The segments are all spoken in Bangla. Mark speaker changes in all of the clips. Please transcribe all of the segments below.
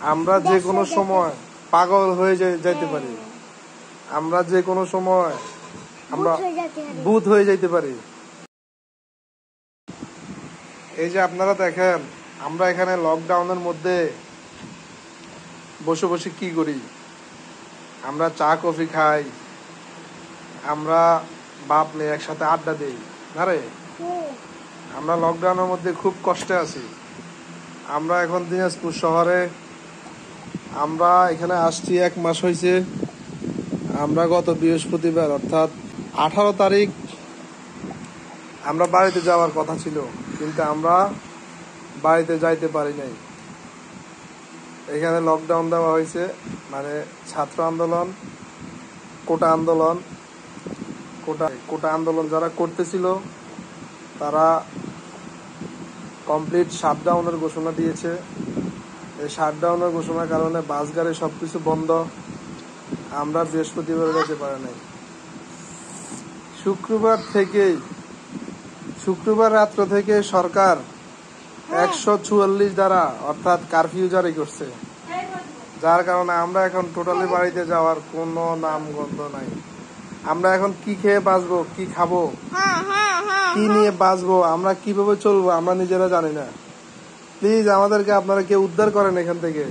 Speaker 1: আমরা যে কোনো সময় পাগল হয়ে যাইতে পারি, আমরা যে কোনো সময় আমরা ভূত হয়ে যাইতে পারি। এই যে আপনারা দেখেন, আমরা এখানে লকডাউনের মধ্যে বসে বসে কি করি, আমরা চা কফি খাই, আমরা বাপ মেয়ে একসাথে আড্ডা দিই না রে। আমরা লকডাউনের মধ্যে খুব কষ্টে আছি। আমরা এখন দিনাজপুর শহরে, আমরা এখানে আসছি 1 মাস হয়েছে। আমরা গত বৃহস্পতিবার অর্থাৎ 18 তারিখ আমরা বাড়িতে যাওয়ার কথা ছিল, কিন্তু আমরা বাড়িতে যাইতে পারি নাই। এখানে লকডাউন দেওয়া হয়েছে, মানে ছাত্র আন্দোলন, কোটা আন্দোলন যারা করতেছিল তারা কমপ্লিট শাটডাউনের ঘোষণা দিয়েছে। এই শাটডাউনের ঘোষণার কারণে বাস গাড়ি সবকিছু বন্ধ। আমরা বৃহস্পতিবার যেতে পারি নাই। শুক্রবার রাত্র থেকে সরকার 144 দ্বারা অর্থাৎ কারফিউ জারি করছে, যার কারণে আমরা এখন টোটালি বাড়িতে যাওয়ার কোনো নামগন্ধ নাই। আমরা এখন কি খেয়ে বাঁচবো, কি খাবো, কি নিয়ে বাঁচবো, আমরা কিভাবে চলবো আমরা নিজেরা জানি না। প্লিজ আমাদেরকে আপনারা কেউ উদ্ধার করেন এখান থেকে।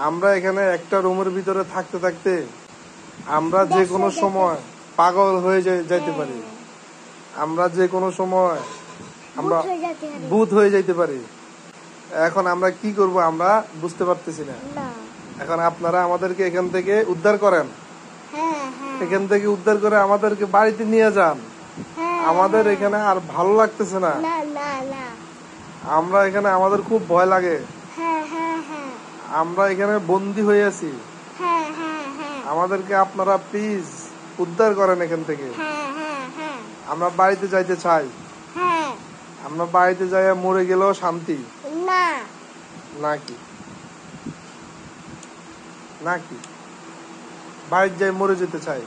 Speaker 1: আমরা এখানে একটা রুমের ভিতরে থাকতে থাকতে আমরা যে কোনো সময় পাগল হয়ে যাইতে পারি, আমরা যে কোনো সময় আমরা ভূত হয়ে যাইতে পারি। এখন আমরা কি করব আমরা বুঝতে পারতেছি না। এখন আপনারা আমাদেরকে এখান থেকে উদ্ধার করেন, এখান থেকে উদ্ধার করে আমাদেরকে বাড়িতে নিয়ে যান। আমাদের এখানে আর ভালো লাগতেছে না। আমরা এখানে, আমাদের খুব ভয় লাগে। আমরা এখানে বন্দি হয়ে আছি। আমাদেরকে আপনারা প্লিজ উদ্ধার করেন এখান থেকে। আমরা বাড়িতে যাইতে চাই। আমরা বাড়িতে যাই মরে গেলেও শান্তি নাকি নাকি বাড়িতে যাই মরে যেতে চাই,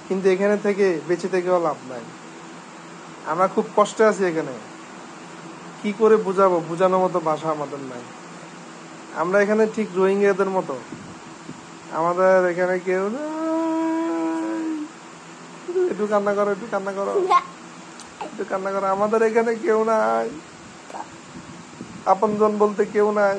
Speaker 1: কিন্তু এখানে থেকে বেঁচে থেকেও লাভ নাই। আমরা খুব কষ্টে আছি এখানে। কি করে বুঝাবো, বুঝানোর মতো ভাষা আমাদের নাই। আমরা এখানে ঠিক রোহিঙ্গাদের মতো, আমাদের এখানে কেউ একটু কান্না করো, একটু কান্না করো, একটু কান্না করো। আমাদের এখানে কেউ নাই, আপনজন বলতে কেউ নাই।